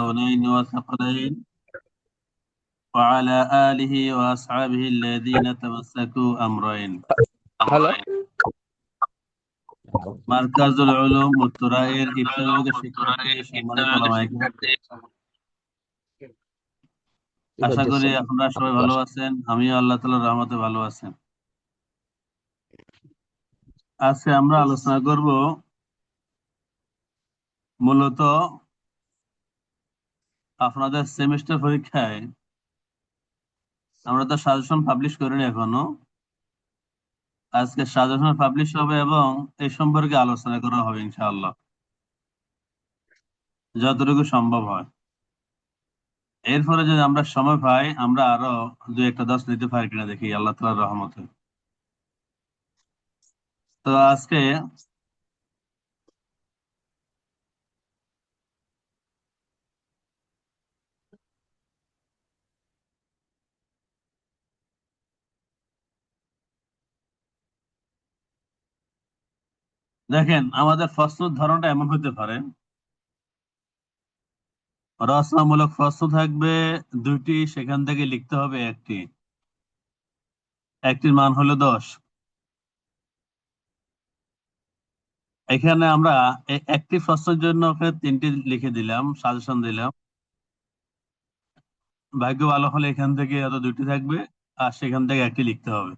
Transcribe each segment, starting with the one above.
الكونين والثقلين وعلى آله وأصحابه الذين تمسكوا أمرين hello. Markazul Uloom উত্তরায়ের ইফতা বিভাগের শিক্ষার্থী সম্মানিত ওলামায়ে কেরাম, আশা করি আপনারা সবাই ভালো আছেন। আমিও আল্লাহ তাআলার রহমতে ভালো আছেন। আজকে আমরা আলোচনা করব মূলত আপনাদের সেমিস্টার পরীক্ষায় আমরা তো সাজেশন পাবলিশ করিনি এখনো। আজকে সাজেশন পাবলিশ হবে এবং এই সম্পর্কে আলোচনা করা হবে ইনশাআল্লাহ, যতটুকু সম্ভব হয়। এরপরে যদি আমরা সময় পাই আমরা আরো দুই একটা দশ নিতে পারি কিনা দেখি আল্লাহ তাআলার রহমতে। তো আজকে দেখেন, আমাদের প্রশ্নের ধরনটা এমন হতে পারে, রচনামূলক প্রশ্ন থাকবে দুইটি, সেখান থেকে লিখতে হবে একটি, একটির মান হলো 10। এখানে আমরা একটি প্রশ্নের জন্য ওকে তিনটি লিখে দিলাম, সাজেশন দিলাম। ভাগ্য ভালো হলে এখান থেকে হয়তো দুইটি থাকবে, আর সেখান থেকে একটি লিখতে হবে।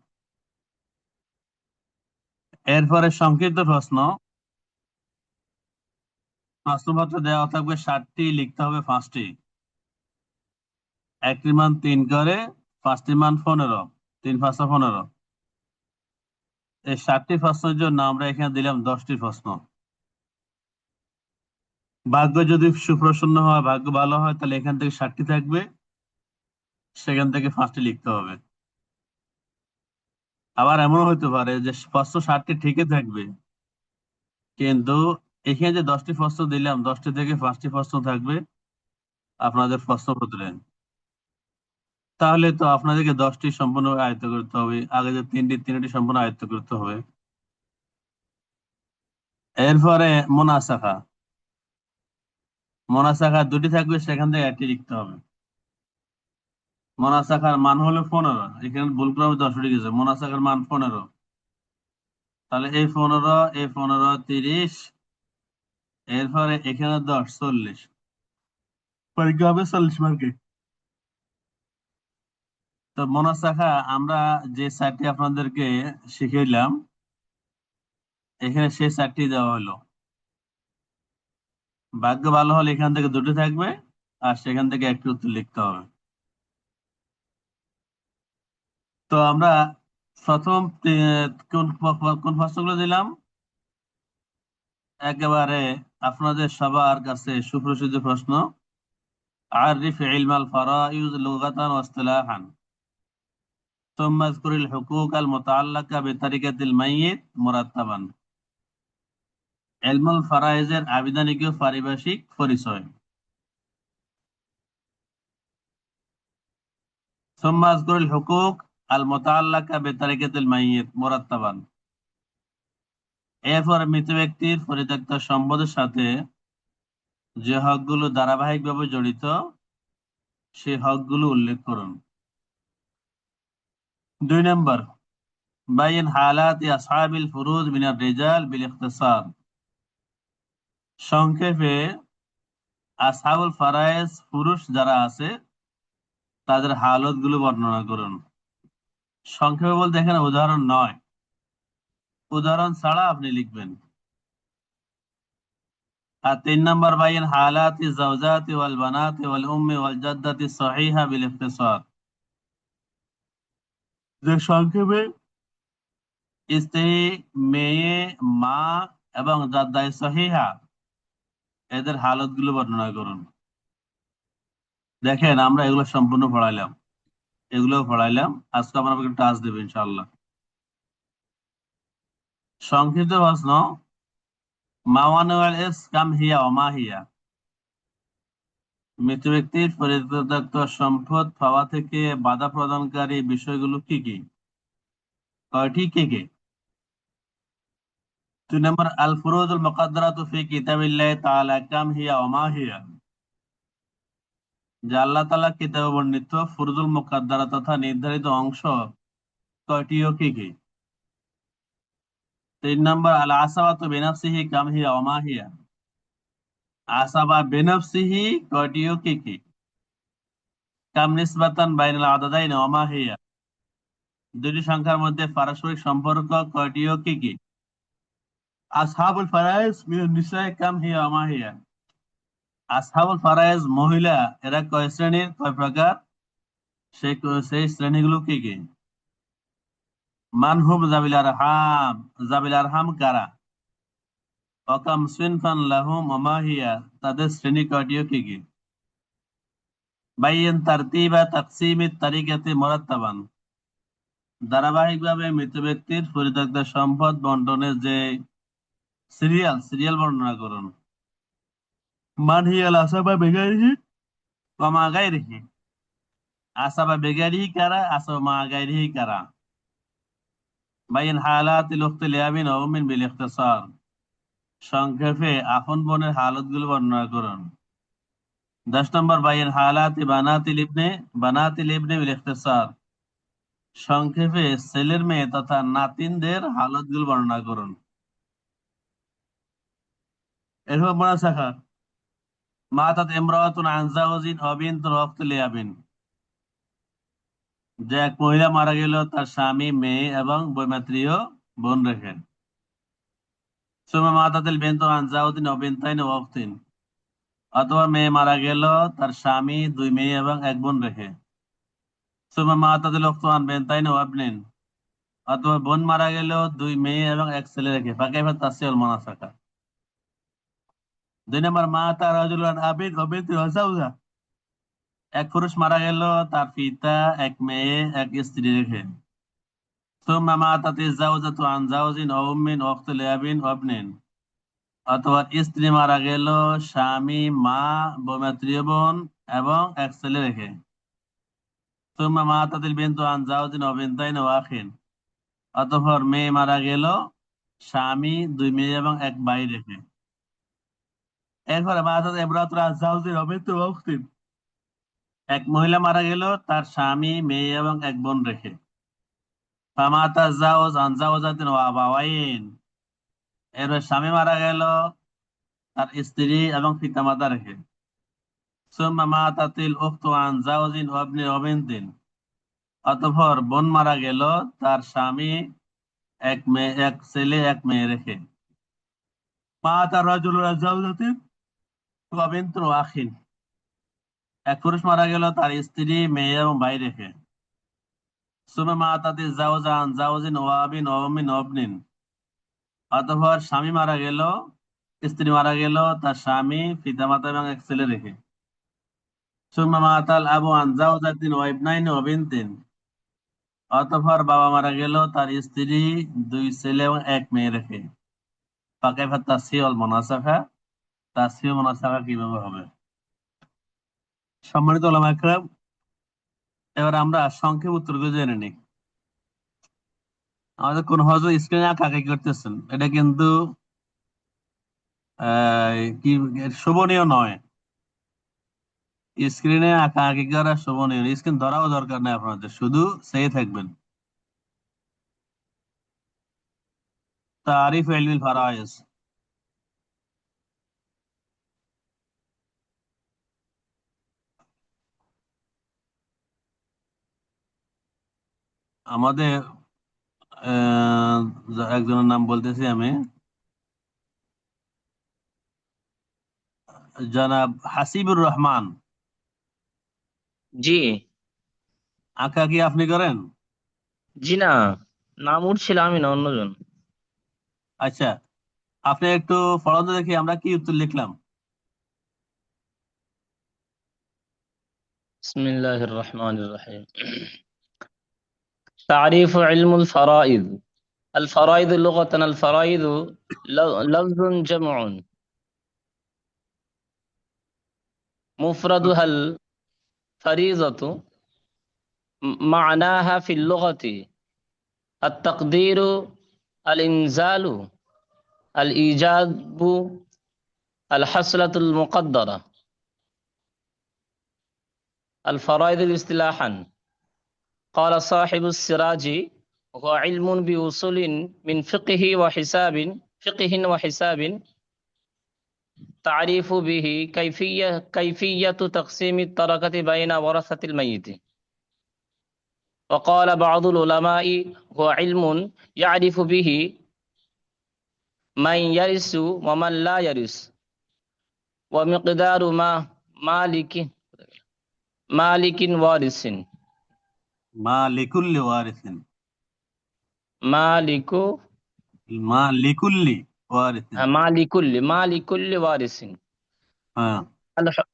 এরপরে সংক্ষিপ্ত প্রশ্ন, প্রশ্নপত্র দেওয়া থাকবে 60টি, লিখতে হবে 5টি। একটির মান 3 করে, 5টির মান 15, 3 5 15। এই 60টি প্রশ্নের জন্য আমরা এখানে দিলাম 10টি প্রশ্ন। ভাগ্য যদি সুপ্রসন্ন হয়, ভাগ্য ভালো হয়, তাহলে এখান থেকে 60টি থাকবে, সেখান থেকে 5টি লিখতে হবে। আবার এমনও হতে পারে যে প্রশ্ন 60টি ঠিকই থাকবে, কিন্তু এখানে যে 10টি প্রশ্ন দিলাম, 10টি থেকে 5টি প্রশ্ন থাকবে আপনাদের প্রশ্নপত্রে। তাহলে তো আপনাদেরকে 10টি সম্পূর্ণ আয়ত্ত করতে হবে, আগে যে তিনটি সম্পূর্ণ আয়ত্ত করতে হবে। এরপরে মোনাসাখা, মোনাসাখা দুটি থাকবে, সেখান থেকে একটি লিখতে হবে। মোনাসাখার মান হলো 15, এখানে ভুল করে আমি 10 লিখেছি, মোনাসাখার মান 15। তাহলে এই 15, এই 15 30, এরপরে এখানে 10 40, পরীক্ষা হবে 40 মার্কে। তো মোনাসাখা আমরা যে চারটি আপনাদেরকে শিখাইলাম, এখানে সেই চারটি দেওয়া হলো। ভাগ্য ভালো হলে এখান থেকে দুটো থাকবে, আর সেখান থেকে একটি উত্তর লিখতে হবে। তো আমরা প্রথম কোন কোন প্রশ্নগুলো দিলাম, একেবারে আপনাদের সবার কাছে সুপ্রসিদ্ধ প্রশ্ন, আরিফ ইলমাল ফারাইজ লুগাতান ওয়া ইসতিলাহান সুম্মা আযকুরিল হুকুক আল মুতাআল্লাকা বিতারিকাতিল মাইয়িত মুরাত্তাবান। ইলমুল ফারাইজের আবিধানিক ও পারিভাষিক পরিচয়। সুম্মা আযকুরিল হুকুক আল মুতাআল্লাকা বিতারিকাতিল মাইয়িত মুরাত্তাবান। এরপর মৃত ব্যক্তির পরিত্যক্ত সম্পদের সাথে যে হকগুলো ধারাবাহিকভাবে জড়িত, সেই হকগুলো উল্লেখ করুন। 2 নম্বর, বাইন হালাত আসহাবিল ফুরুজ মিনার রিজাল বিল ইখতিসার। সংক্ষেপে আসহাবুল ফারায়েজ পুরুষ যারা আছে তাদের হালত গুলো বর্ণনা করুন। সংক্ষেপে বলতে এখানে উদাহরণ নয়, উদাহরণ ছাড়া আপনি লিখবেন। আর 3 নম্বর, বাইন হালাতি জাওজাতি ওয়াল বানাতি ওয়াল উম্মি ওয়াল জাদ্দাতি সহিহা বিল ইখতিসার। যে সংক্ষেপে স্ত্রী, মেয়ে, মা এবং জাদ্দায়ে সহিহা, এদের হালত গুলো বর্ণনা করুন। দেখেন, আমরা এগুলো সম্পূর্ণ পড়াইলাম, এগুলো পড়াইলাম। আজকে আমরা একটা টাচ দেবো ইনশাআল্লাহ। সংক্ষিপ্ত প্রশ্ন, মাওয়ানুল ইস কাম হিয়া ও মা হিয়া। মৃত ব্যক্তির পরিত্যক্ত সম্পদ পাওয়া থেকে বাধা প্রদানকারী বিষয়গুলো কি কি, কয়টি, কে কে? 2 নম্বর, আল ফুরুজুল মুকাদ্দারাতু ফি কিতাবিল্লাহি তাআলা কাম হিয়া ও মা হিয়া। যে আল্লাহ তাআলা কিতাবে বর্ণিত ফুরুজুল মুকাদ্দারা তথা নির্ধারিত অংশ কয়টি ও কি কি? 3 নম্বর, আল আসাবাতু বিনাফসিহি কাম হিয়া ওয়া মা হিয়া। আসাবা বিনাফসিহি কয়টি ও কি কি? কাম নিসবাতান বাইনাল আদাদাইন ওয়া মা হিয়া। দুটি সংখ্যার মধ্যে পারস্পরিক সম্পর্ক কয়টি ও কি কি? আসহাবুল ফারাইজ মিনান নিসাই কাম হিয়া ওয়া মা হিয়া। আসহাবুল ফারাইজ মহিলা এরা কয় শ্রেণীর, কয় প্রকার? সেই শ্রেণীগুলো কি কি? মানহুম জাবিল আরহাম, জাবিল আরহাম কারা? অকাম সিনফান লাহুম ওয়া মা হিয়া, তাদের শ্রেণী কয়টি ও কি কি? বাইয়ান তারতিবা তাকসিমিত তারিকাতে মুরাত্তাবান, ধারাবাহিকভাবে মৃত ব্যক্তির পরিত্যক্ত সম্পদ বন্টনের যে সিরিয়াল বর্ণনা করুন। মান হিয়াল আসাবা বেগারিহি ওয়া মা গায়রিহি, আসাবা বেগারিহি কারা, আসাবা মা গায়রিহি কারা? বাইয়ান হালাতিল ইখতিলাফিন ওয়া উমিন বিল ইখতিসার, সংক্ষেপে আপন বোনের হালতগুলো বর্ণনা করুন। 10 নম্বর, বাইয়ান বানাতিল ইবনে বিল ইখতিসার, সংক্ষেপে ছেলের মেয়ে তথা নাতিনদের হালতগুলো বর্ণনা করুন। এরপর মনে থাকা মাতাত ইমরাতুন আন যাওজিন ওয়া বিনতুন ওয়া উখতুল ইয়াবিন, যে এক মহিলা মারা গেল তার স্বামী, মেয়ে এবং বৈমাত্রীয় বোন রেখে। সুমা মাতাতিল বিনতু আন যাওজিন ওয়া বিনতাইন ওয়া উখতিন, অথবা মেয়ে মারা গেল তার স্বামী, 2 মেয়ে এবং 1 বোন রেখে। সুমা মাতাতিল উখতু আন বিনতাইন ওয়া ইবনিন, অথবা বোন মারা গেল 2 মেয়ে এবং 1 ছেলে রেখে। ফাকাইফা তাসসিউল মুনাসাকা। 2 নম্বর, মাতা রাজুলুন আন আবিন ওয়া বিনতিন ওয়া যাওজা, এক পুরুষ মারা গেল তার পিতা, 1 মেয়ে, 1 স্ত্রী রেখে। সুম্মা মাতাতিজ যাওজাতু আন যাওজিন ওয়া উম্মিন ওয়া উখতি লিআবিন ওয়া ইবনিন, অথবা স্ত্রী মারা গেল স্বামী, মা, বৈমাত্রীয় বোন এবং 1 ছেলে রেখে। সুম্মা মাতাতিল বিনতু আন যাওজিন ওয়া বিনতাইন ওয়া আখিন, অতঃপর মেয়ে মারা গেল স্বামী, 2 মেয়ে এবং 1 ভাই রেখে। এরপরে মাতাত ইমরাতুন আন যাওজিন ওয়া বিনতিন ওয়া উখতিন, এক মহিলা মারা গেল তার স্বামী, মেয়ে এবং 1 বোন রেখে। ফামাতা যাওজ আন যাওজাতিন ওয়া আবাওয়াইন, এর স্বামী মারা গেল তার স্ত্রী এবং পিতামাতা রেখে। সুম্মা মাতাতিল উখতু আন যাওজিন ওয়া ইবনি ওয়া বিনতিন, অতঃপর বোন মারা গেল তার স্বামী, 1 মেয়ে, 1 ছেলে, 1 মেয়ে রেখে। মাতা রাজুলুন আন যাওজাতিন ওয়া বিনতিন ওয়া আখিন, এক পুরুষ মারা গেল তার স্ত্রী, মেয়ে এবং ভাই রেখে। সুম্মা মাতাতিজ যাওজা আন যাওজিন ওয়া আবিন ওয়া উম্মিন ওয়া ইবনিন, অতঃপর স্বামী মারা গেল, স্ত্রী মারা গেল তার স্বামী, পিতামাতা এবং 1 ছেলে রেখে। সুম্মা মাতাল আবু আন যাওজাতিন ওয়া ইবনাইন ওয়া বিনতিন, অতঃপর বাবা মারা গেল তার স্ত্রী, 2 ছেলে এবং 1 মেয়ে রেখে। ফাকাইফা তাসসিউ ওয়াল মুনাসাখা, তাসসিউ মুনাসাখা কিভাবে হবে? সম্মানিত উলামা একরাম, এবার আমরা সংক্ষেপ উত্তরগুলো জেনে নিই। আমাদের কোন হজরত স্ক্রিনে আঁকা আঁকি করতেছেন, এটা কিন্তু কি শোভনীয় নয়। স্ক্রিনে আঁকা আঁকি করা শোভনীয়, স্ক্রিন ধরাও দরকার নেই আপনাদের, শুধু সেই থাকবেন। তারিফ ইলমিল ফারায়েজ, আমাদের একজনের নাম বলতেছি আমি, জনাব হাসিবুর রহমান। জি। আঁকা কি আপনি করেন? জি না, নাম উঠছিল আমি না, অন্যজন। আচ্ছা, আপনি একটু পড়াতে দেখি আমরা কি উত্তর লিখলাম। বিসমিল্লাহির রহমানির রহিম। تعريف علم الفرائض. الفرائض لغة الفرائض لفظ جمع مفردها الفريضة، معناها في اللغة التقدير، الإنزال، الإيجاب، الحصلة المقدرة. الفرائض اصطلاحا. قال صاحب السراج: هو علم بأصول من فقه وحساب تعريف به كيفية تقسيم التركة بين ورثة الميت. وقال بعض العلماء: هو علم يعرف به من يرث ومن لا يرث، ومقدار ما مالك مالك وارث. মা লিকুল্লি ওয়ারিসিন। مالك মা লিকুল্লি ওয়ারিসিন। مالكل وارث. হ্যাঁ। الح-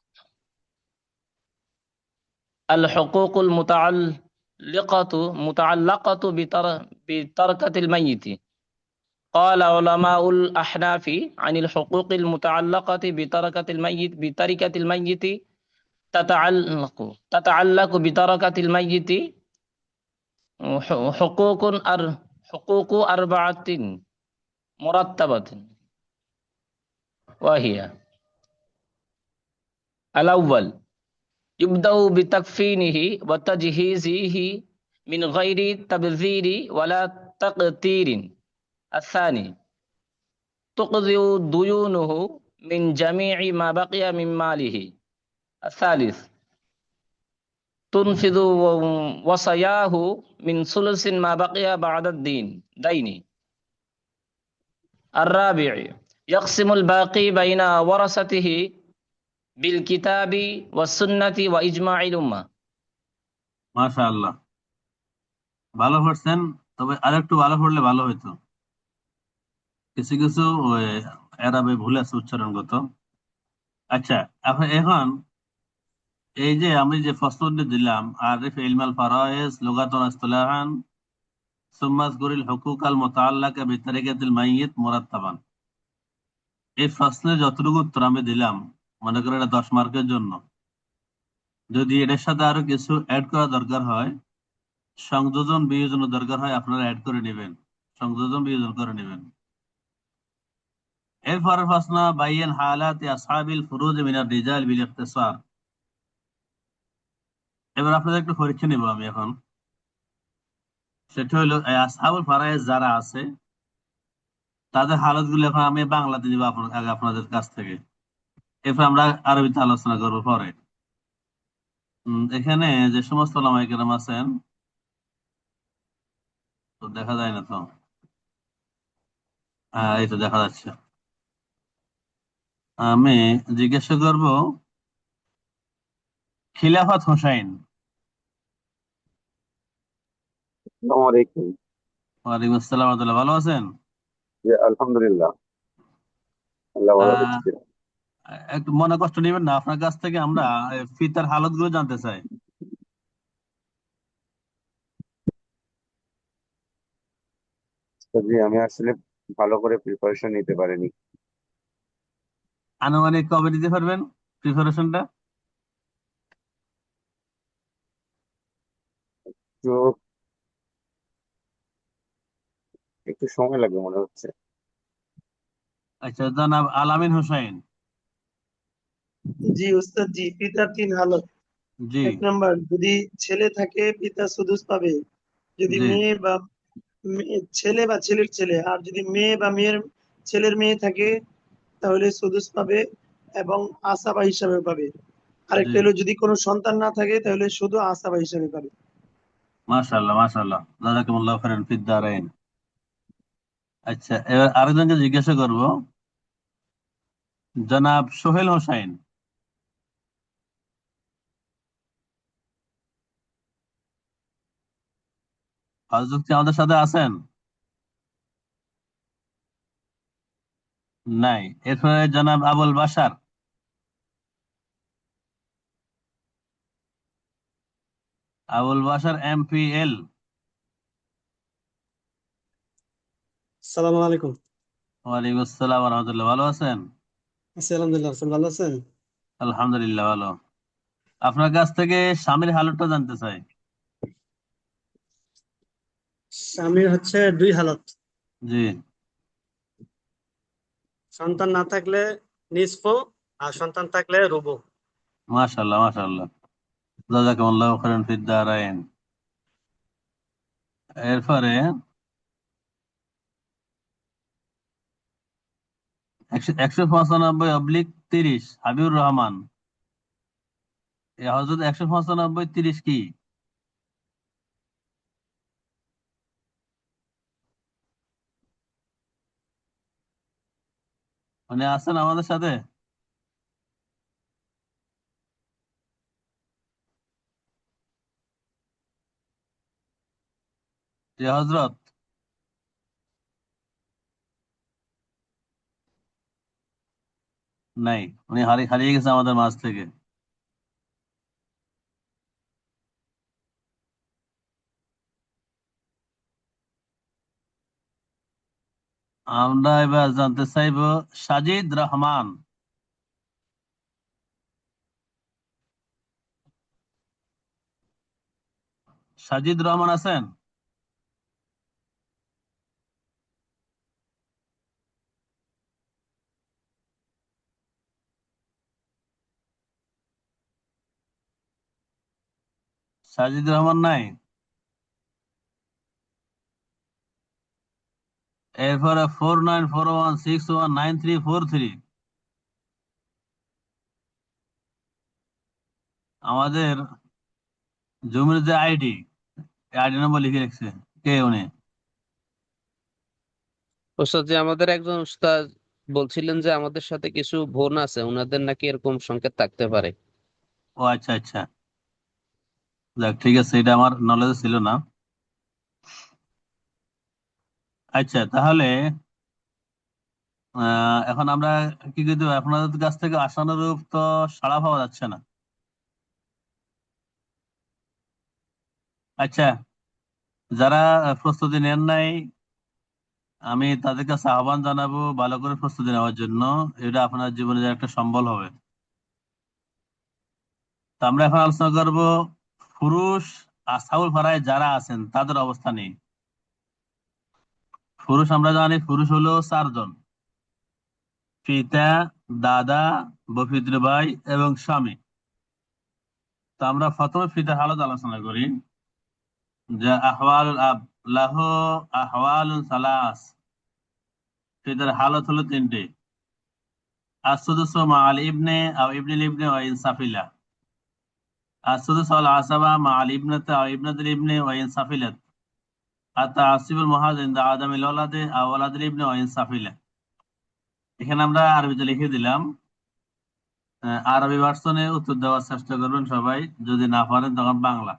الحقوق متعلقة بتركة الميت. قال علماء الأحناف عن الحقوق المتعلقة بتركة الميت تتعلق بتركة الميت حقوق حقوق أربعة مرتبة، وهي: الأول، يبدأ بتكفينه وتجهيزه من غير تبذير ولا تقتير. الثاني، تقضي ديونه من جميع ما بقي من ماله. الثالث، تنفذ وصاياه من ثلث ما بقي بعد دين. الرابع، يقسم الباقي بين ورثته بالكتاب والسنة وإجماع الأمة. মাশাআল্লাহ, ভালো পড়ছেন, তবে আরেকটু ভালো পড়লে ভালো হতো। কিছু কিছু ওই এরাবে ভুল আছে উচ্চারণগত। আচ্ছা, এখন এই যে আমি যে ফসলটি দিলাম, আরিফ ইলমাল ফারায়েজ লুগাতান ইসতিলাহান সুম্মা যকুরিল হুকুক আল মুতাআল্লাকা বিতারিকাতিল মাইয়িত মুরাত্তাবান, এই প্রশ্নের যতটুকু উত্তর আমি দিলাম, মনে করেন এটা 10 মার্কের জন্য, যদি এটার সাথে আরো কিছু অ্যাড করা দরকার হয়, সংযোজন বিয়োজন দরকার হয়, আপনারা অ্যাড করে নেবেন, সংযোজন বিয়োজন করে নেবেন। এরপরের প্রশ্ন, বাইয়ান হালাতি আসহাবিল ফুরুজ মিনার রিজাল বিল ইখতিসার। এবার আপনাদের একটু পরীক্ষা নিব আমি এখন। সেটা হলো এই আসহাবুল ফারায়েজ যারা আছে তাদের হালত গুলো এখন আমি বাংলাতে দিব আগে আপনাদের কাছ থেকে, এরপর আমরা আরবিতে আলোচনা করবো পরে। এখানে যে সমস্ত ওলামায়ে কেরাম আছেন, তো দেখা যায় না তো, হ্যাঁ এই তো দেখা যাচ্ছে। আমি জিজ্ঞাসা করব খিলাফত হোসাইন। আসসালামু আলাইকুম। ওয়ালাইকুম আসসালাম ওয়া রাহমাতুল্লাহ, ভালো আছেন? জি, আলহামদুলিল্লাহ, আল্লাহ ভালো আহ রাখছে। একটু মনে কষ্ট নেবেন না, আপনার কাছ থেকে আমরা ফিতার হালত গুলো জানতে চাই। তো জি, আমি আসলে ভালো করে প্রিপারেশন নিতে পারিনি। আনুমানিক কবে দিতে পারবেন প্রিপারেশনটা? তো একটু সময় লাগবে মনে হচ্ছে। আচ্ছা, জনাব আলামিন হোসাইন। জি উস্তাদ জি, পিতার 3 হালত। জি। 1 নাম্বার, যদি ছেলে থাকে পিতা সুদুস পাবে, যদি জি। ছেলে বা ছেলের ছেলে, আর যদি মেয়ে বা ছেলের মেয়ে থাকে তাহলে সুদুস পাবে এবং আসাবা হিসাবে পাবে। জি। আরেকটা হলো, যদি কোনো সন্তান না থাকে তাহলে শুধু আসাবা হিসাবে পাবে। মাশাআল্লাহ মাশাআল্লাহ, জাযাকুমুল্লাহু খাইরান ফিদ দারাইন। আচ্ছা, এবার আরেকজনকে জিজ্ঞাসা করব, জনাব সোহেল হোসাইন। হযরত কি আমাদের সাথে আছেন? নাই। এরপরে জনাব আবুল বাশার। আবুল বাশার এমপিএল। আসসালামু আলাইকুম। ওয়ালাইকুম আসসালাম ওয়া রাহমাতুল্লাহ, ভালো আছেন? আছি আলহামদুলিল্লাহ। আপনি ভালো আছেন? আলহামদুলিল্লাহ ভালো। আপনার কাছ থেকে স্বামীর হালতটা জানতে চাই। স্বামীর হচ্ছে 2 হালত। জি। সন্তান না থাকলে নিসফ, আর সন্তান থাকলে রুবু। মাশাআল্লাহ মাশাআল্লাহ। জাযাকাল্লাহু খাইরান ফিদ দারাইন। এরপরে 195/30 হাবিবুর রহমান। হযরত 195/30 কি? উনি আছেন আমাদের সাথে? যে হযরত নাই, উনি হারিয়ে গেছে আমাদের মাঝ থেকে। আমরা এবার জানতে চাইবো সাজিদ রহমান। সাজিদ রহমান আছেন? সাজিদ রহমান নাই? এরপরে 4941619343 আমাদের জমির যে আইডি নম্বর লিখে রাখছে, কে উনি? ওস্তাদ জি, আমাদের একজন উস্তাদ বলছিলেন যে আমাদের সাথে কিছু বোন আছে, ওনাদের নাকি এরকম সংকেত থাকতে পারে। ও আচ্ছা আচ্ছা, যাক ঠিক আছে, এটা আমার নলেজে ছিল না। আচ্ছা তাহলে এখন আমরা কি করতে হবে? আপনাদের কাছ থেকে আশানুরূপ তো সাড়া পাওয়া যাচ্ছে না। আচ্ছা, যারা প্রস্তুতি নেন নাই, আমি তাদের কাছে আহ্বান জানাবো ভালো করে প্রস্তুতি নেওয়ার জন্য। এটা আপনার জীবনে যে একটা সম্বল হবে। তো আমরা এখন আলোচনা করব পুরুষ আসহাবুল ফারায় যারা আছেন তাদের অবস্থা নিয়ে। পুরুষ আমরা জানি পুরুষ হলো 4 জন: পিতা, দাদা, বফিদ্র ভাই এবং স্বামী। তো আমরা প্রথমে পিতার হালত আলোচনা করি। যে আহওয়ালুল আব লাহু আহওয়ালুন সালাস, পিতার হালত হলো 3টে: আসুদুসু মাআল ইবনে আও ইবনিল ইবনে ওয়া ইন সাফিলা, আসুদুসু আল আসাবা মাআল ইবনাতি আও ইবনাতিল ইবনে ওয়া ইন সাফিলাত, আত-তা'সিবুল মুহাজ ইনদা আদামিল ওয়ালাদি আও ওয়ালাদিল ইবনে ওয়া ইন সাফিলা। এখানে আমরা আরবিতে লিখে দিলাম, আরবি ভার্সনে উত্তর দেওয়ার চেষ্টা করবেন সবাই, যদি না পারেন তখন বাংলা।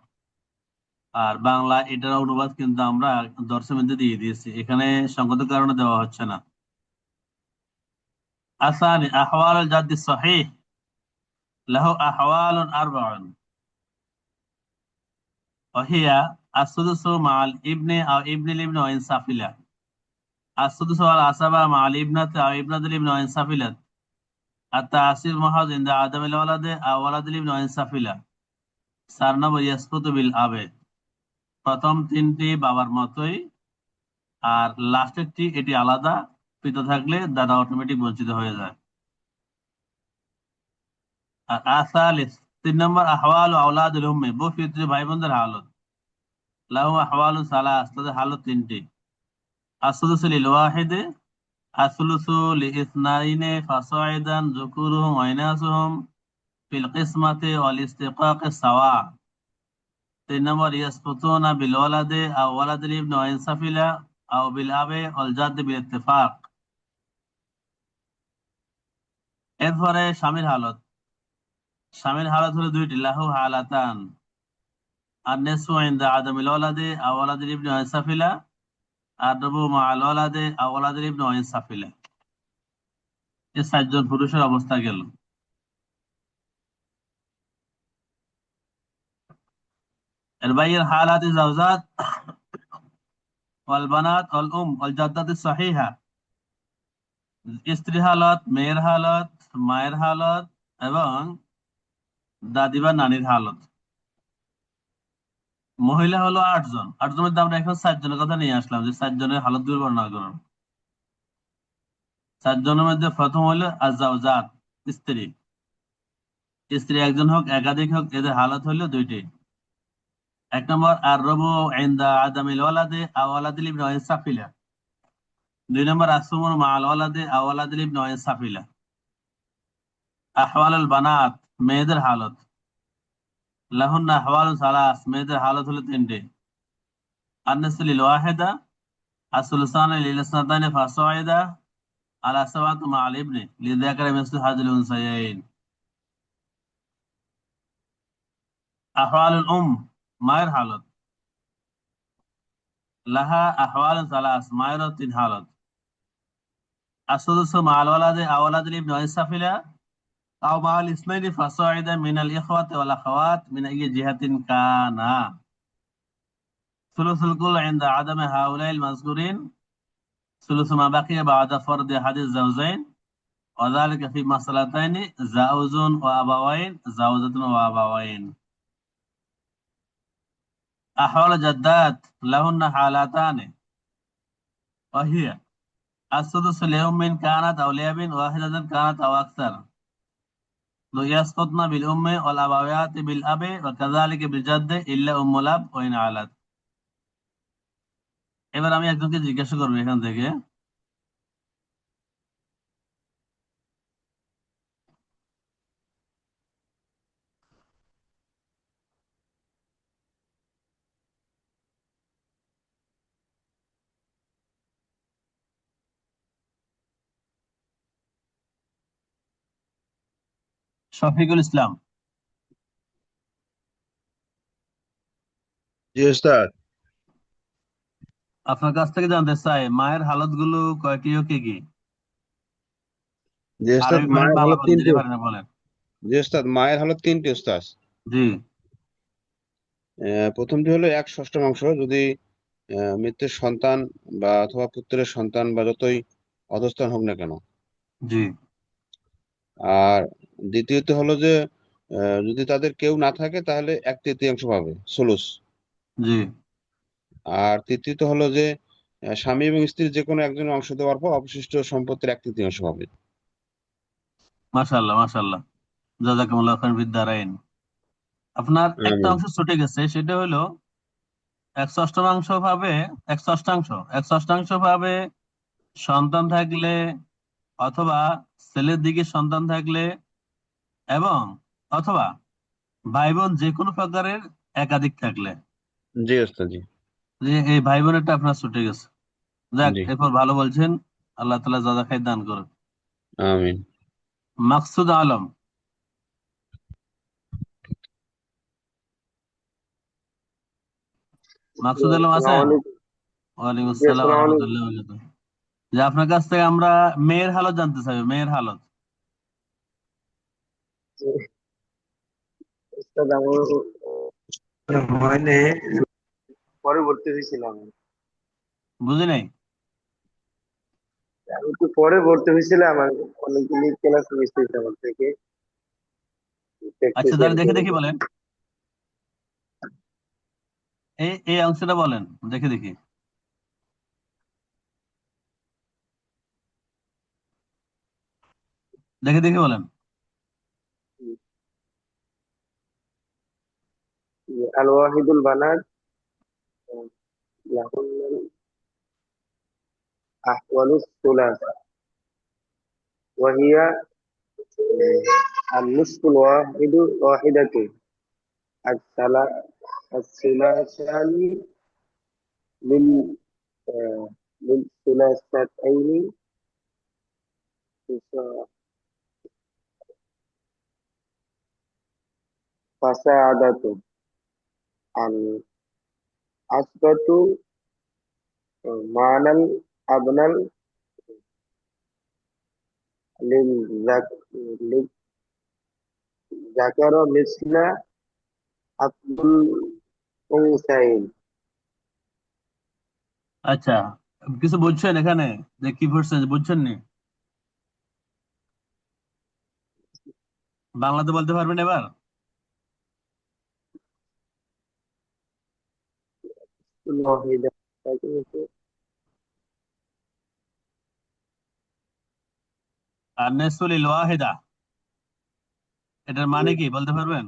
আর বাংলা এটার অনুবাদ কিন্তু আমরা দর্শনের মধ্যে দিয়ে দিয়েছি, এখানে সংগত কারণে দেওয়া হচ্ছে না। আসানি আহওয়ালুল জাদ্দি সহিহ লাহু আহওয়ালুন আরবাউন ওয়া হিয়া আসুদুসু মাআল ইবনে আও ইবনিল ইবনে ওয়া ইন সাফিলা, আসুদুসু আল আসাবা মাআল ইবনাতি আও ইবনাতিল ইবনে ওয়া ইন সাফিলাত, আত-তা'সিব মুহাজ ইনদা আদামিল ওয়ালাদি আও ওয়ালাদিল ইবনে ওয়া ইন সাফিলা। 4 নম্বর ইয়াসকুতু বিল আবে, প্রথম 3টি বাবার মতোই, আর লাস্টেরটি এটি আলাদা। পিতা থাকলে দাদা অটোমেটিক বঞ্চিত হয়ে যায়। আর আসালিস 3 নম্বর আহওয়ালু আওলাদুল উম্মি, বফিত্র ভাই বোনদের হালত। লাহু আহওয়ালু সালাস, তাদের হালত 3টি: আসুদুসু লিল ওয়াহিদে, আসুলুসু লিইসনাইনে ফাসাইদান যুকুরুহুম ওয়া ইনাসুহুম ফিল কিসমাতি ওয়াল ইস্তিকাকি সাওয়া। 3 নম্বর ইয়াসকুতুনা বিল ওয়ালাদে আও ওয়ালাদিল ইবনে ওয়া ইন সাফিলা আও বিল আবে ওয়াল জাদ্দি বিল ইত্তিফাক। এরপরে স্বামীর হালত। স্বামীর হালত হলো 2টি: লাহু হালাতান, আন-নিসফু ইনদা আদামিল ওয়ালাদি আও ওয়ালাদিল ইবনে ওয়া ইন সাফিলা, আর-রুবু মাআল ওয়ালাদি আও ওয়ালাদিল ইবনে ওয়া ইন সাফিলা। এই 4 জন পুরুষের অবস্থা গেল। এর বাইরের হালাত জাওজাত ওয়াল বানাত ওয়াল ওয়াল জাদ্দাত সাহিহা, স্ত্রী হালত, মেয়ের হালত, মায়ের হালত এবং দাদি বা নানির হালত। মহিলা হলো 8 জন। 8 জনের মধ্যে আমরা এখন 4 জনের কথা নিয়ে আসলাম, যে 4 জনের হালত গুলো বর্ণনা করুন। 4 জনের মধ্যে প্রথম হলো আজাওজাত, স্ত্রী। স্ত্রী একজন হোক একাধিক হোক, এদের হালত হলো দুইটি। এক নম্বর আর রবু ইনদা আদামিল ওয়ালাদে আও ওয়ালাদিল ইবনে ওয়াইন সাফিলা। দুই নম্বর আসুমুর মাআল ওয়ালাদে আও ওয়ালাদিল ইবনে ওয়াইন সাফিলা। আহওয়ালুল বানাত, মেয়েদের হালত। লাহুন্না আহওয়ালু সালাস, মেয়েদের হালত হলো তিনটি। আন-নিসফু লিল ওয়াহিদা, আস-সুলুসানি লিল ইসনাতাইনি ফাসাইদা, আলা সাওয়াতু মাআল ইবনি লিযাকারি মিসলু হাযিল উনসায়াইন। আহওয়ালুল মায়ের হালত। লাহা আহওয়ালু সালাস, মায়েরও তিন হালত। আসুদুসু মাআল ওয়ালাদি আও ওয়ালাদিল ইবনি ওয়াইন সাফিলা আও মাআল ইসনাইনি ফাসাইদা মিনাল ইখওয়াতি ওয়াল আখাওয়াত মিন আইয়ি জিহাতিন কানা। সুলুসুল কুল ইনদা আদামি হাউলাইল মাযকুরিন, সুলুসু মা বাকিয়া বা'দা ফারদি হাদিস জাওজাইন, ওয়া যালিকা ফি মাসআলাতাইনি জাওজুন ওয়া আবাওয়াইন, জাওজাতুন ওয়া আবাওয়াইন। আহওয়ালু জাদ্দাত লাহুন্না হালাতানি ওয়া হিয়া আসুদুসু লিউম্মিন কানাত আও লিআবিন ওয়াহিদাতান কানাত আও আকসার, ইয়াসকুতনা বিল উম্মি ওয়াল আবাওয়াতি বিল আবি ওয়া কাযালিকা বিল জাদ্দি ইল্লা উম্মুল আব ওয়া ইন আলাত। এবার আমি একজনকে জিজ্ঞাসা করবো এখান থেকে, শফিকুল ইসলাম। জি ওস্তাদ। আপনার কাছ থেকে জানতে চাই মায়ের হালত গুলো কয়টি ও কি কি? জি ওস্তাদ, আরবি পারেন, মায়ের বাংলা হালত পারেন, তিনটি। যেটা পারেন বলেন। জি ওস্তাদ, মায়ের হালত তিনটি ওস্তাদ। জি। প্রথমটি হলো এক ষষ্ঠমাংশ, যদি মৃতের সন্তান বা অথবা পুত্রের সন্তান বা যতই অধস্থান হোক না কেন। জি। আর দ্বিতীয়ত হলো যে যদি তাদের কেউ না থাকে তাহলে এক তৃতীয়াংশ পাবে, সুলুস। জি। আর তৃতীয়ত হলো যে স্বামী এবং স্ত্রীর যে কোনো একজনের অংশ দেওয়ার পর অবশিষ্ট সম্পত্তির এক তৃতীয়াংশ পাবে। মাশাআল্লাহ, মাশাআল্লাহ, জাযাকুমুল্লাহু খাইরান বিদ-দারাইন। আপনার একটা আমিন। অংশ ছুটে গেছে, সেটা হলো এক ষষ্ঠমাংশ ভাবে, এক ষষ্ঠাংশ ভাবে সন্তান থাকলে, অথবা ছেলের দিকে সন্তান থাকলে, এবং অথবা ভাই বোন যে কোনো প্রকারের একাধিক থাকলে। জি ওস্তাদ, জি। যে এই ভাই বোনেরটা আপনার ছুটে গেছে। যাক, জি। এরপর ভালো বলছেন, আল্লাহ তাআলা যাজা খাইর দান করুন। আমিন। মাকসুদ আলম। মাকসুদ আলম আসসালামু আছেন? আলাইকুম। ওয়ালাইকুম জি, আসসালাম ওয়া আসসালামু আলাইকুম। রাহমাতুল্লাহি ওয়া বারাকাতুহু। যে আপনার কাছ থেকে আমরা মেয়ের হালত জানতে চাই, মেয়ের হালত। উস্তাদ, আমার হয়নি, পরে ভর্তি হয়েছিলাম। বুঝি নাই। আমি একটু পরে ভর্তি হয়েছিলাম, আর অনেকগুলি ক্লাস মিস হয়েছে আমার থেকে, আচ্ছা, দেখতেছি আর তাহলে কি। দেখে দেখি বলেন, এই এই অংশটা বলেন, দেখে দেখি। দেখে দেখি বলেন। আল ওয়াহিদুল বানাত লাহুন্নাল আহওয়ালুস সুলাসা ওয়া হিয়া আন-নিসফুল ওয়াহিদাতু as-sala as-sulasani lil lil sulasataini fasadatu al asbatu manal abnal lil lil zakara misla abdul unsain. আচ্ছা, কিছু বুঝছেন এখানে, যে কি পড়ছেন, বুঝছেন নি? বাংলাতে বলতে পারবেন এবার? Wahida. আর নেসুলিল ওয়াহিদা, এটার মানে কি বলতে পারবেন?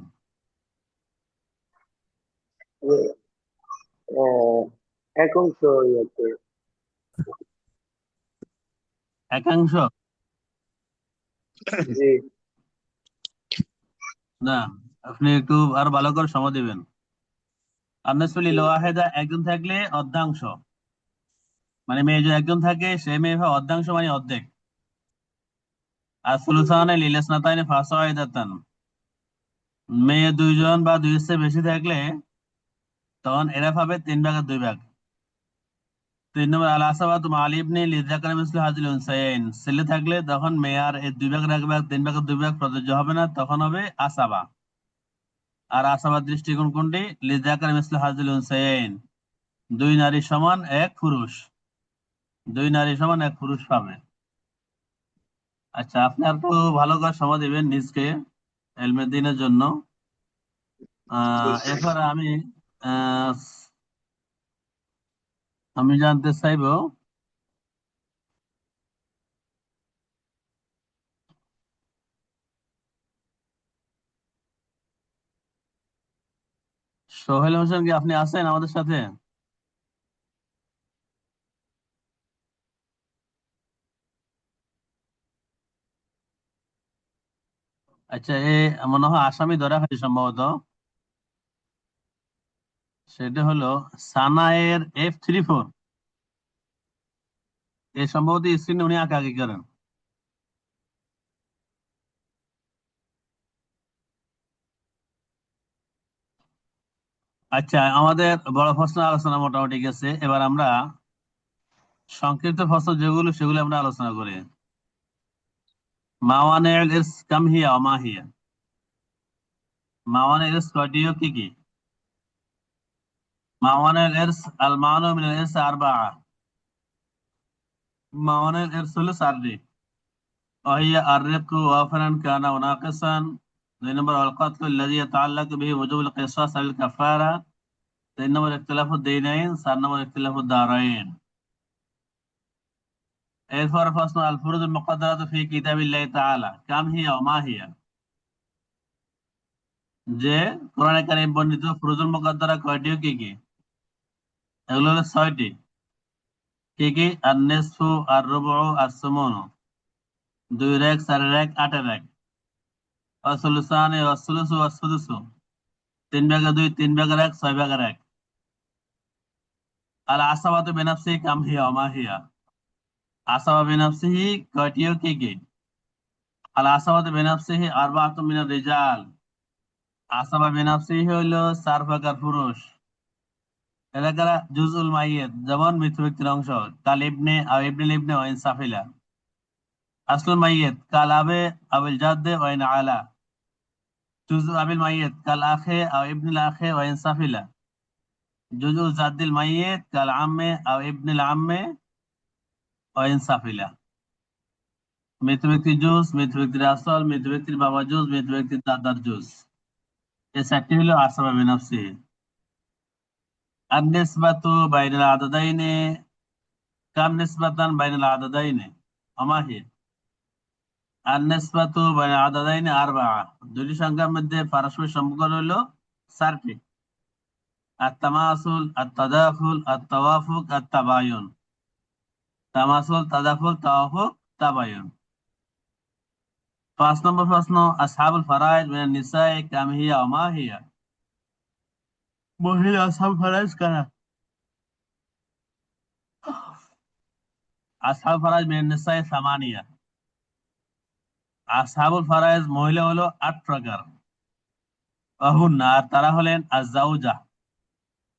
এক অংশ ইয়েতে একাংশ? জি না, আপনি একটু আরো ভালো করে সময় দিবেন। আন্নাসুলি ওয়াহেদা, একজন থাকলে অর্ধাংশ, মানে মেয়ে যদি একজন থাকে সে মেয়ে হয় অর্ধাংশ মানে অর্ধেক। আর সুলুসানে লিলাসনাতাইনে ফাসাইদাতান, মেয়ে দুইজন বা দুইয়ের চেয়ে বেশি থাকলে তখন এরা পাবে 3/2। 3 নম্বর আল আসাবাতু মা আল ইবনি লিযাকারি মিসলু হাযিল উনসায়াইন, ছেলে থাকলে তখন মেয়ার এই 2/1 3/2 প্রযোজ্য হবে না, তখন হবে আসাবা। আর আসাবার দৃষ্টিকোণ কোনটি? লিযাকারি মিসলু হাযিল উনসায়াইন, 2 নারী সমান 1 পুরুষ, 2 নারী সমান 1 পুরুষ পাবে। আচ্ছা, আপনি আর একটু ভালো করে সময় দিবেন নিজকে এলমে দিনের জন্য। এরপর আহ, আমি জানতে চাইবো, সোহেল হোসেন কি আপনি আছেন আমাদের সাথে? আচ্ছা, মনে হয় আসামি ধরা হয়েছে সম্ভবত। সেটা হলো সানায়ের F34। এ সম্ভবত স্ক্রিনে উনি আঁকাআঁকি করেন। আচ্ছা, আমাদের বড় প্রশ্ন আলোচনা মোটামুটি গেছে, এবার আমরা সংক্ষিপ্ত প্রশ্ন যেগুলো সেগুলো আমরা আলোচনা করি। মাওয়ানিল ইরস কাম হিয়া ওয়া মা হিয়া? মাওয়ানিল ইরস কয়টি ও কি কি? মাওয়ানিল ইরস আল মানু মিনাল ইরস আরবাআ, মাওয়ানিল ইরস হলো 4টি। وهي الرق وافرا كان وناقصا. 2 নম্বর القتل الذي يتعلق به وجوب القصاص على الكفارة. 3 নম্বর اختلاف الدينين. 4 নম্বর اختلاف الدارين. এরপর প্রশ্ন আল ফুরুজুল মুকাদ্দারাতু ফি কিতাবিল্লাহি তাআলা কাম হিয়া ওয়া মা হিয়া? যে কোরআনে কারীম বর্ণিত ফুরুজুল মুকাদ্দারা কয়টি ও কি কি? এগুলো হলো 6টি। কি কি? আর নিসফু, আর রুবু, আর সুমুনু, 2 4 8 অসুলুসানে অসুলুসু অসুদুসু, 3/2 3/1 6/1। আল আসাবাতু বিনাফসিহি কাম হিয়া ওয়া মা হিয়া? আসাবা বিনাফসিহি কয়টি ও কি কি? আল আসাবাতু বিনাফসিহি আরবাআতুম মিনার রিজাল, আসাবা বিনাফসিহি হইল 4 প্রকার পুরুষ। এরা কারা? জুজুল মাইয়িত, যেমন মৃত ব্যক্তির অংশ, কাল ইবনে আও ইবনুল ইবনে ওয়া ইন সাফিলা। আসলুল মাইয়িত কাল আবে আবিল জাদ্দে ওয়া ইন আলা। জুজু আবিল মাইয়িত কাল আখে আও ইবনুল আখে ওয়া ইন সাফিলা। জুজু জাদ্দিল মাইয়িত কাল আম্মে আও ইবনুল আম্মে ওয়া ইন সাফিলা। মৃত ব্যক্তির জুজ, মৃত ব্যক্তির আসল, মৃত ব্যক্তির বাবা জুজ, মৃত ব্যক্তির দাদার জুজ। এই 4টি হলো আসাবা বিনাফসিহি। আর নিসবাতু বাইনাল আদাদাইনে কাম নিসবাতান বাইনাল আদাদাইনে ওয়া মা হিয়া? আর নিসবাতু বাইনাল আদাদাইনে আরবাআ, দুটি সংখ্যার মধ্যে পারস্পরিক সম্পর্ক হলো 4টি। আত-তামাসুল, আত-তাদাখুল, আত-তাওয়াফুক, আত-তাবায়ুন। তামাসুল, তাদাখুল, তাওয়াফুক, তাবায়ুন। 5 নম্বর প্রশ্ন আসহাবুল ফারাইজ মিনান নিসাই কাম হিয়া ওয়া মা হিয়া? মহিলা আসহাবুল ফারাইজ কারা? আসহাবুল ফারাইজ মিনান নিসাই সামানিয়া। আসহাবুল ফারাইজ মহিলা হলো 8 প্রকার। ওয়াহুন্না, আর তারা হলেন আজ-জাওজা,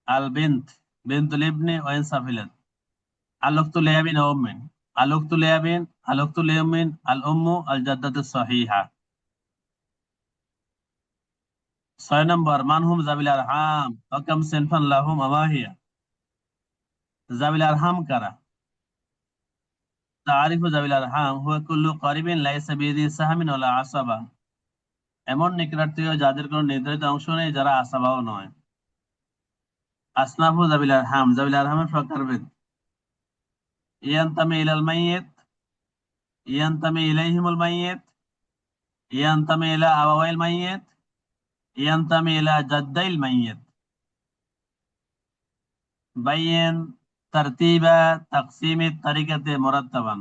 আল বিনত, বিনতুল ইবনি ওয়া ইন সাফিলাত, আল উখতু লিআবিন ওয়া উম্মিন, আল উখতু লিআবিন, আল উখতু লিউম্মিন, আল উম্মু, আল জাদ্দাতু সহিহা। 6 নম্বর মান হুম যাবিল আরহাম ওয়া কাম সিনফান লাহুম ওয়া মা হিয়া? যাবিল আরহাম কারা? তারিফু যাবিল আরহাম হুয়া কুল্লু কারিবিন লাইসা বিয়াদি সাহামিন ওয়ালা আসাবা, এমন নিকটাত্মীয় যাদের কোনো নির্ধারিত অংশ নেই, যারা আসাবাও নয়। আসনাফু যাবিল আরহাম, যাবিল আরহামের প্রকারভেদ। ইয়ান্তামি ইলাল মাইয়িত, ইয়ান্তামি ইলাইহিমুল মাইয়িত, ইয়ান্তামি ইলা আবাওয়াইল মাইয়িত, ইয়ান্তামি ইলা জাদ্দাইল মাইয়িত। বাইয়িন তারতিবা তাকসিমিত তারিকাতে মুরাত্তাবান।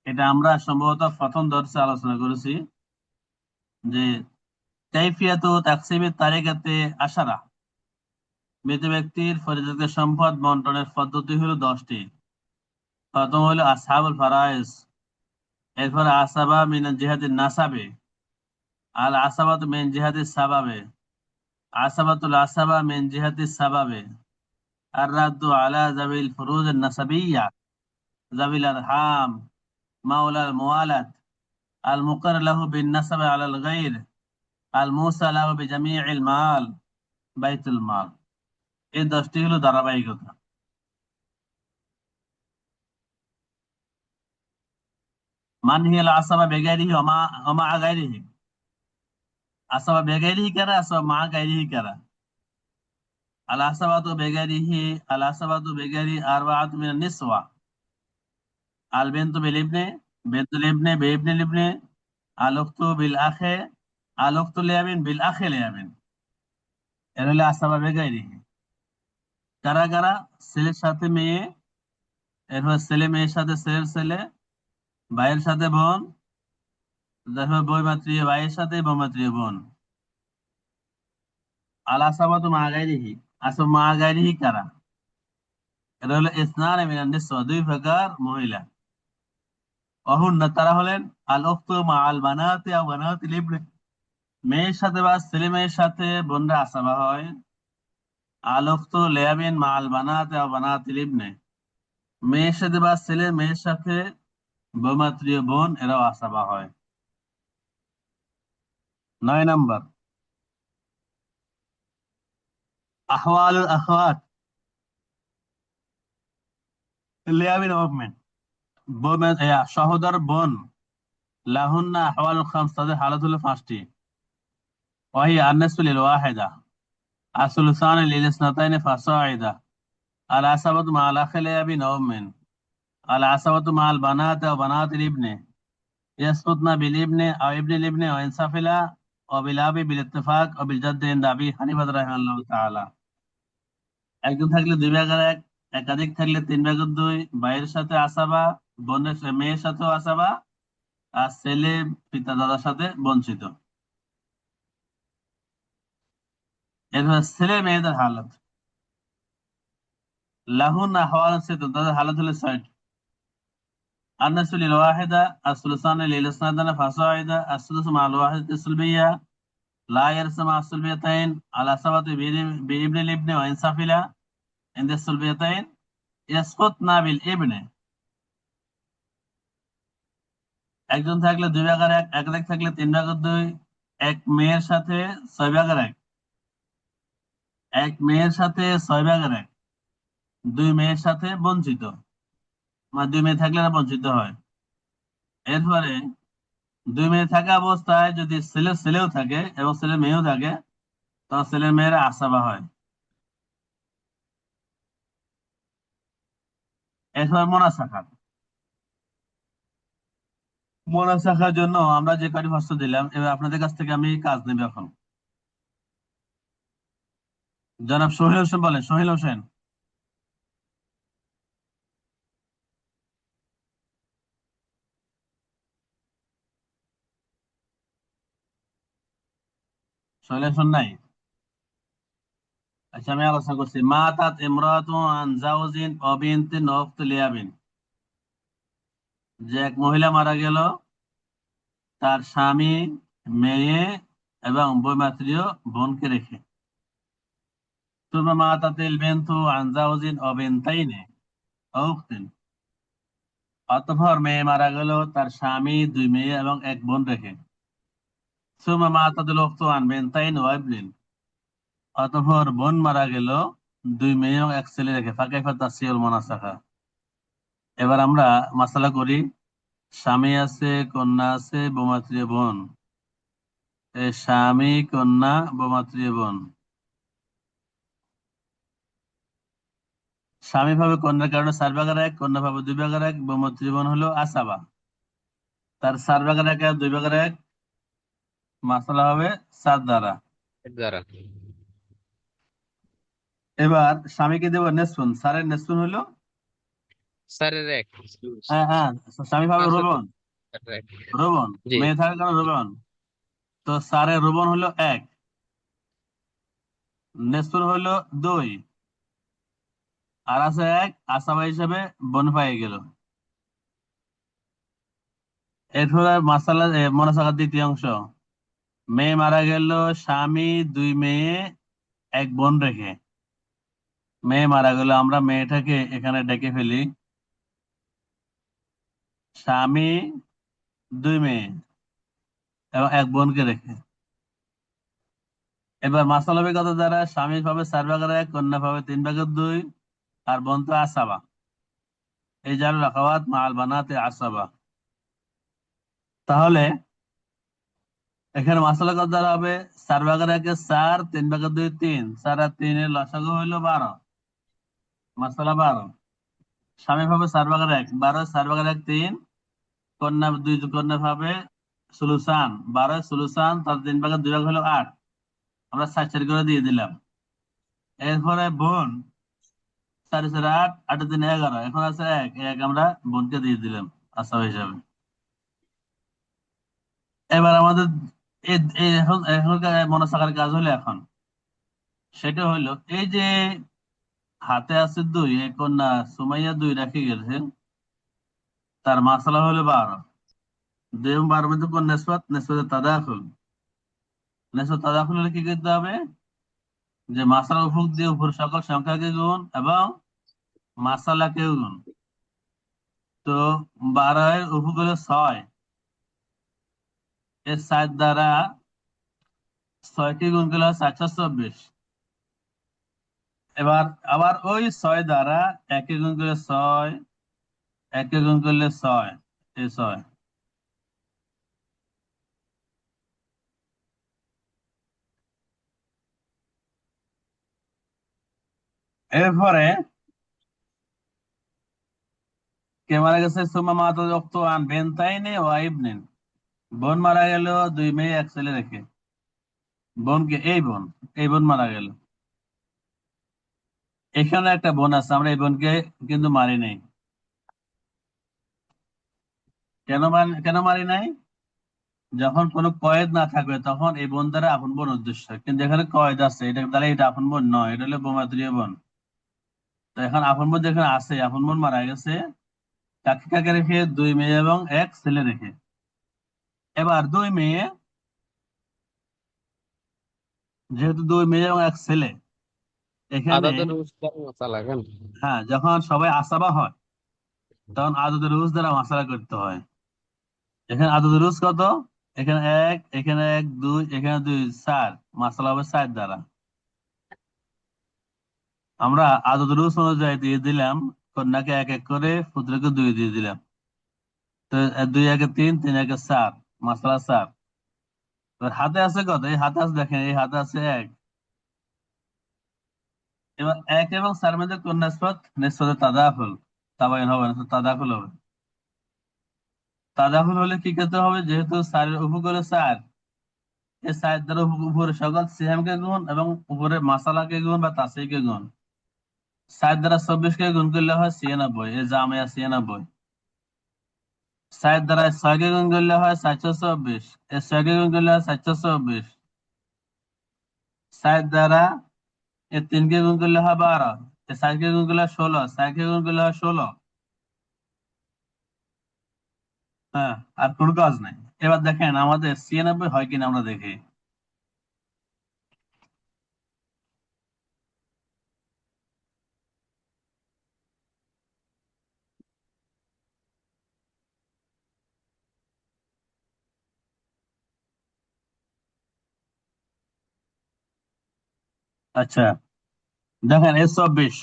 এটা আমরা সম্ভবত প্রথম দর্শে আলোচনা করেছি যে কাইফিয়াতু তাকসিমিত তারিকাতে আশারা, মৃত ব্যক্তির ফরিজত সম্পদ বন্টনের পদ্ধতি হলো 10টি। প্রথম হলো আসহাবুল ফারায়েজ, এরপর আসাবা মিন জিহাদিন নাসাবে, আল আসাবাতু মিন জিহাদিস সাবাবে, আসাবাতুল আসাবা মিন জিহাদিস সাবাবে, আর রাদ্দু আলা জাবিল ফুরুজ নাসাবিয়্যা, জাবিল আরহাম, মাওলাল মুওয়ালাত, আল মুকার লাহু বিন নাসাবে আলাল গায়র, আল মুসা লাহু বিজামিইল মাল, বাইতুল মাল। এই 10টি হলো ধারাবাহিকতা। মান হিয়াল আসাবা বেগাইরিহি ওয়া মা গায়রিহি। আসাবা বেগাইরিহি কারা, আসাবা মা গায়রিহি কারা? আল আসাবাতু বেগাইরিহি, আল আসাবাতু বেগাইরি আরবাআতু মিনান নিসওয়া, আল বিনতু বিল ইবনে, বিনতুল ইবনে বিইবনিল ইবনে, আল উখতু বিল আখে, আল উখতু লিয়াবিন বিল আখে লিয়াবিন। এর হলো আসাবা বেগাইরিহি। কারা কারা? ছেলের সাথে মেয়ে, এরপর ছেলে মেয়ের সাথে ছেলের ছেলে, ভাইয়ের সাথে বোন, তারপর বৈমাত্রীয় ভাইয়ের সাথে বৈমাত্রীয় বোন। আল আসাবাতু মা গায়রিহি, আসব মা গায়রিহি কারা? এটা হলো ইসনান মিনান নিসওয়া, 2 প্রকার মহিলা। অহুন্না, তারা হলেন আল উখতু মা আল বানাতি আও বানাতিল ইবনে, মেয়ের সাথে বা ছেলে মেয়ের সাথে বোনরা আসাবা হয়। আল উখতু লিয়াবিন মা আল বানাতি আও বানাতিল ইবনে, মেয়ের সাথে বা ছেলে মেয়ের সাথে বৈমাত্রীয় বোন, এরাও আসাবা হয়। 9 নাম্বার আহওয়ালুল আখওয়াত লিয়াবিন ওয়াবমিন, সহোদর বোন, লাহুন্না আহওয়ালুল খামস, তাদের হালত হলো 5টি। ওয়াহি আন-নিসফু লিল ওয়াহিদা, আসুলুসান লিল ইসনাতাইনি ফাসাইদা, আল আসাবাতু মা আল আখি লিয়াবিন ওয়াবমিন, আল আসাবাতু মা আল বানাতি ওয়া বানাতিল ইবনে, ইয়াসকুতনা বিল ইবনে আও ইবনিল ইবনে ওয়া ইনসাফিলা ওয়া বিল আবি বিল ইত্তিফাক ওয়া বিল জাদ্দি ইনদা আবি হানিফা রাহিমাহুল্লাহু তাআলা। একজন থাকলে 2 ভাগের 1, একাধিক থাকলে 3 ভাগের 2, ভাইয়ের সাথে আসাবা, মেয়ের সাথেও আসাবা, আর ছেলে পিতা দাদার সাথে বঞ্চিত। এরপর ছেলে মেয়েদের হালত, লাহুন আহওয়ালুন সিত্তুন, তাদের হালত হলো 6টি। আন-নাসু লিল ওয়াহিদা, আস-সুলুসান লিল ইসনাতাইনি ফাসাইদা, আস-সুদুসু মা আল ওয়াহিদাতি সুলবিয়্যা, লা ইয়ারসু মা সুলবিয়াতাইন, আল আসাবাতু বি ইবনিল ইবনে ওয়া ইনসাফিলা ইনদা সুলবিয়াতাইন, ইয়াসকুতনা বিল ইবনে। একজন থাকলে 2 ভাগের 1, একাধিক থাকলে 3 ভাগের 2, এক মেয়ের সাথে 6 ভাগের 1, এক মেয়ের সাথে 6 ভাগের 1, 2 মেয়ের সাথে বঞ্চিত, মানে 2 মেয়ে থাকলে না বঞ্চিত হয়। এরপরে 2 মেয়ে থাকা অবস্থায় যদি ছেলেও থাকে এবং ছেলে মেয়েও থাকে, তখন ছেলের মেয়েরা আসাবা হয়। এরপর মোনাসাখা, মোনাসাখার জন্য আমরা যে কয়টি প্রশ্ন দিলাম, এবার আপনাদের কাছ থেকে আমি কাজ নেব এখন। জনাব সোহেল হোসেন বলেন, সোহেল হোসেন। সোহেল হোসেন নাই? আচ্ছা, আমি আলোচনা করছি। মা তাত ইমরাতু আন জাওজিন ওয়া বিনতিন ওয়া উখতি লিয়াবিন, যে এক মহিলা মারা গেল, তার স্বামী, মেয়ে এবং বৈমাত্রীয় বোনকে রেখে। তুমা মা তাতিল বিনতু আন জাওজিন ওয়া বিনতাইনি ওয়া উখতিন, অতঃপর মেয়ে মারা গেল তার স্বামী, 2 মেয়ে এবং 1 বোন রেখে। সুমা মা তাতিল উখতু আন বিনতাইন ওয়া ইবনিন, অতঃপর বোন মারা গেল 2 মেয়ে এবং 1 ছেলে রেখে। ফাকাইফা তাসিউল মুনাসাখা। এবার আমরা মাসালা করি। স্বামী আছে, কন্যা আছে, বৌমাত্রীয় বোন। স্বামী, কন্যা, বৌমাত্রীয় বোন। স্বামী ভাবে কন্যার কারণে 4 ভাগের 1, কন্যা ভাবে 2 ভাগের 1, বৌমাত্রীয় বোন হলো আসাবা। তার 4 ভাগের 1 আর 2 ভাগের 1 মাসালা হবে 7 দ্বারা। এর দ্বারা। এবার স্বামীকে দেব নেসফুন, স্যারের নেসফুন হলো স্যারের এক। হ্যাঁ স্বামী পাবে আচ্ছা, রোবন। স্যারের এক। রোবন জি। মেয়ে থাকার কারণে রোবন। তো স্যারের রোবন হলো 1, নেসফুন হলো 2, আর আছে 1 আসাবা হিসাবে বোন পাই গেল। এরপরে মাসালা মোনাসাকার দ্বিতীয় অংশ। মেয়ে মারা গেল, স্বামী 2 মেয়ে 1 বোন রেখে। মেয়ে মারা গেল, আমরা মেয়েটাকে এখানে ডেকে ফেলি স্বামী 2 মেয়ে এবং 1 বোনকে রেখে। এবার মাসালা হবে কত দ্বারা? স্বামী পাবে 4 ভাগের 1, কন্যা পাবে 3 ভাগের 2, আর বোন তো আসাবা। এই যার রাখাওয়াত মাল বানাতে আসাবা। তাহলে এখানে মাসালা কত দ্বারা হবে? 4 ভাগের 1 এ 4, 3 ভাগের 2 3, 4 আর 3 এর লসাগু হইলো 12। মাসালা 12। স্বামী পাবে 4 ভাগের 1, 12 4 ভাগের 1 3, কন্যা 2 কন্যা পাবে সুলুসান, 12 সুলুসান, তার 3 ভাগের 2 হলো 8। আমরা 4 করে দিয়ে দিলাম। এরপরে বোন 4 4 8, 8 3 11, এখন আছে 1 আমরা বোনকে দিয়ে দিলাম আসাবা হিসাবে। এবার আমাদের এখনকার মনসাকার কাজ হলো এখন, সেটা হলো এই যে হাতে আছে 2, এই কন্যা সুমাইয়া 2 রেখে গেছে, তার মাসালা হলো 12। 2 এবং 12 মধ্যে কোন নেসবত? নেসবতের তাদাখুল। নেসবত তাদাখুল হলে কি করতে হবে? যে মাসালা উফুক দিয়ে উপর সকল সংখ্যাকে গুণ এবং মাসালাকে গুণ। তো 12 এর উফুক হলো 6, এর 7 দ্বারা 6 কে গুণ করলে হয় 424। এবার আবার ওই 6 দ্বারা 1 কে গুণ করলে 6, 1 কে গুণ করলে 6, এই 6। এরপরে কে মারা গেছে? সুমা মাতা রক্ত আন বেনতাইনে ওয়াইবনিন। বোন মারা গেল 2 মেয়ে 1 ছেলে রেখে। বোনকে এই বোন মারা গেল। এখানে একটা বোন আছে, আমরা এই বোনকে কিন্তু মারি নাই। কেন মারি নাই? যখন কোনো কয়েদ না থাকবে তখন এই বোন দ্বারা আপন বোন উদ্দেশ্য, কিন্তু এখানে কয়েদ আছে, এটা দ্বারা এটা আপন বোন নয়, এটা হলো বোমাতুরিয়া বোন। তো এখন আপন বোন যেখানে আছে, আপন বোন মারা গেছে, কাকে কাকে রেখে? 2 মেয়ে এবং 1 ছেলে রেখে। এবার 2 মেয়ে, যেহেতু 2 মেয়ে এবং 1 ছেলে, এখানে আদাদের রুজগার মাসালা কেন? হ্যাঁ যখন সবাই আসাবা হয় তখন আদদের রুজ দ্বারা মাসালা করতে হয়। এখানে আদদের রুজ কত? এখানে 1, এখানে 1 2, এখানে 2 4, মাসালা হবে 4 দ্বারা। আমরা আদদের রুজ অনুযায়ী দিয়ে দিলাম, কন্যাকে 1 1 করে, পুত্রকে 2 দিয়ে দিলাম। তো 2 1 এ 3, 3 1 এ 4, মাসালা 4। এবার হাতে আছে কত? এই হাতে আছে, দেখেন এই হাতে আছে 1। এবার 1 এবং 4 মধ্যে কোন নিসবত? নিসবতে তাদাখুল। তাবাইন হবে না, তাদাখুল হবে। তাদাখুল হলে কি করতে হবে? যেহেতু 4 এর উপর হলো 4, এই 4 দ্বারা উপরে সকল সিহামকে গুণ এবং উপরে মাসালাকে গুণ বা তাসিকে গুণ। 4 দ্বারা 24 কে গুণ করলে হয় 96, এই জামিয়া 96। 4 দ্বারা 6 কে গুণ করলে হয় 424, এই 6 কে গুণ করলে হয় 424। 4 দ্বারা এই 3 কে গুণ করলে হয় 12, এই 4 কে গুণ করলে হয় 16, 4 কে গুণ করলে হয় 16। হ্যাঁ, আর কোনো কাজ নাই। এবার দেখেন আমাদের 96 হয় কিনা আমরা দেখি। আচ্ছা দেখেন এস চব্বিশ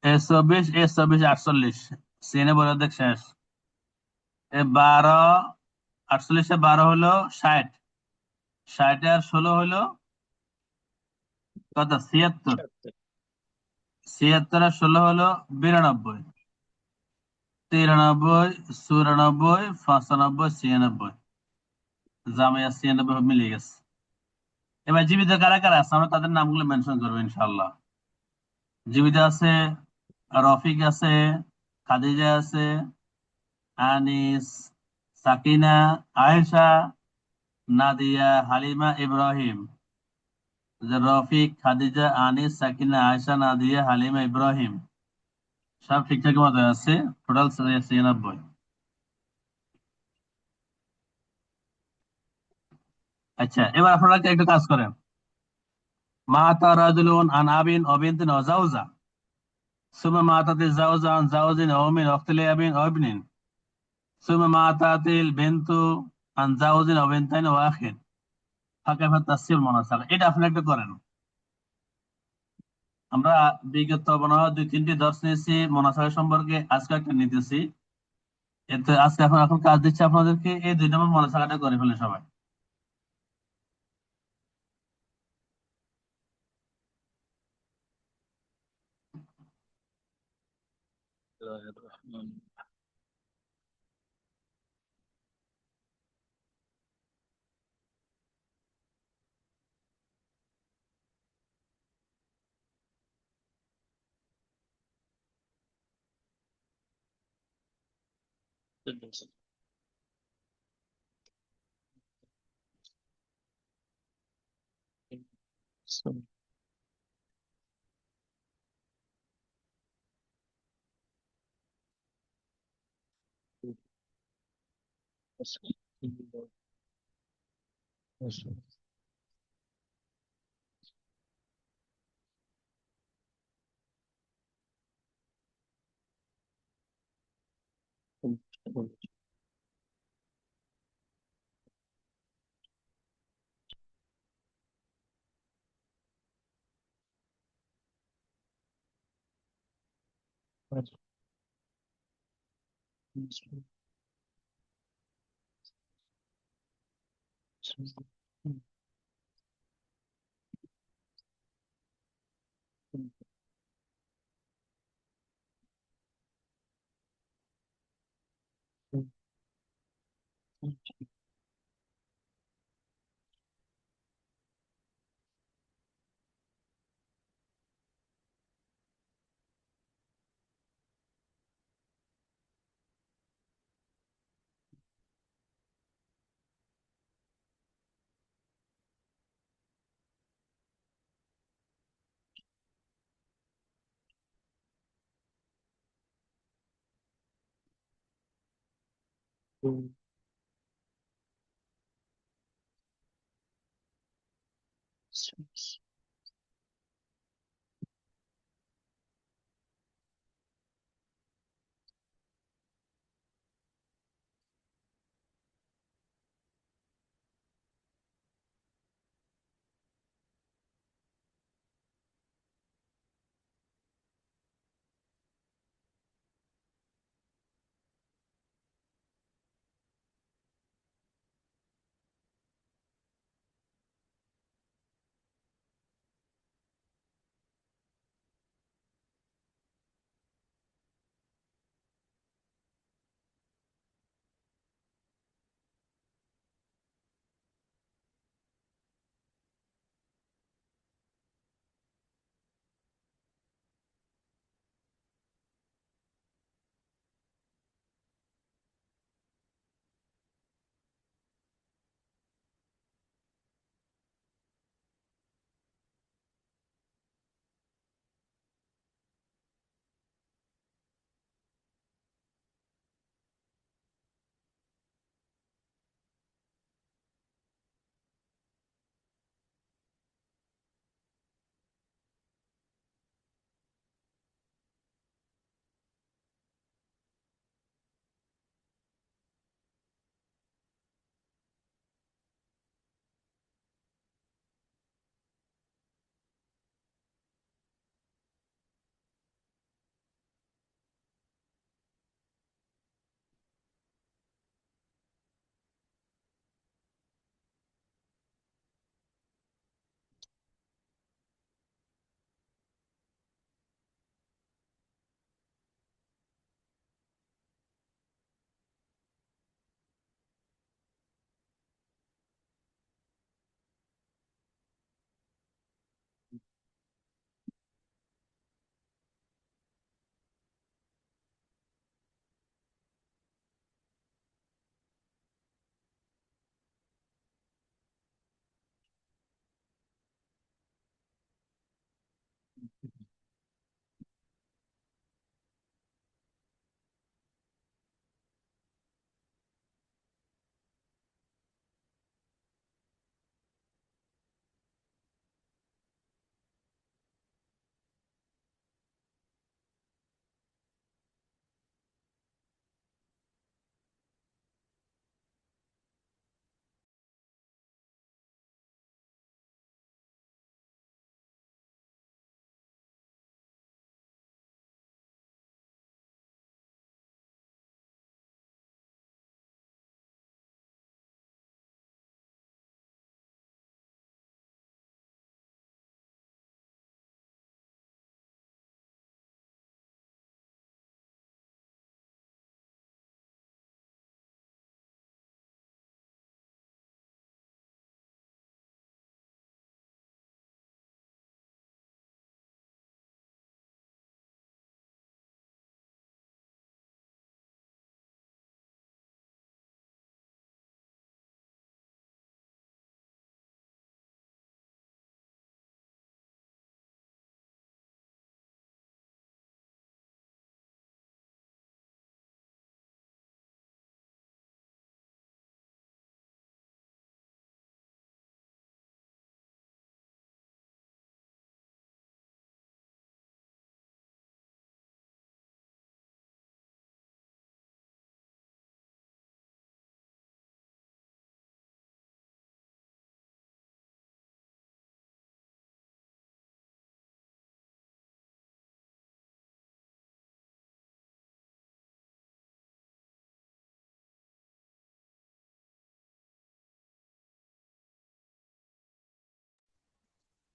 48, সিএনএ বলে দেখ শেষ। 12, 48 12 হলো 60, 60 আর 16 হলো কত? 76, 76 আর 16 হলো 92, 93, 94, 95, 96। জামিয়া 96 মিলে গেছে। এবার জীবিত কারা কারা আছে আমরা তাদের নামগুলো মেনশন করবো ইনশাআল্লাহ। জীবিত আছে রফিক আছে, খাদিজা আছে, আনিস, সাকিনা, আয়েশা, নাদিয়া, হালিমা, ইব্রাহিম। যে রফিক, খাদিজা, আনিস, সাকিনা, আয়েশা, নাদিয়া, হালিমা, ইব্রাহিম সব ঠিকঠাক মতো আছে। টোটাল 96। আচ্ছা, এবার আপনারা একটা কাজ করেন। মাতা রাজুলুন আন আবিন ও বিনতিন ও জাওজা, সুম্মা মাতাতিজ জাওজা আন জাওজিন ও মিন উখতি আবিন ও ইবনিন, সুম্মা মাতাতিল বিনতু আন জাওজিন ও বিনতাইন ও আখিন, ফাকাইফা তাসসির মুনাসাখা। এটা আপনি একটা করেন। আমরা বিগত মনে হয় 2-3টি দর্শ নিয়েছি মুনাসাখা সম্পর্কে, আজকে একটা নিতেছি। এতে আজকে এখন এখন কাজ দিচ্ছে আপনাদেরকে, এই 2 নম্বর মুনাসাখাটা করে ফেলে সবাই।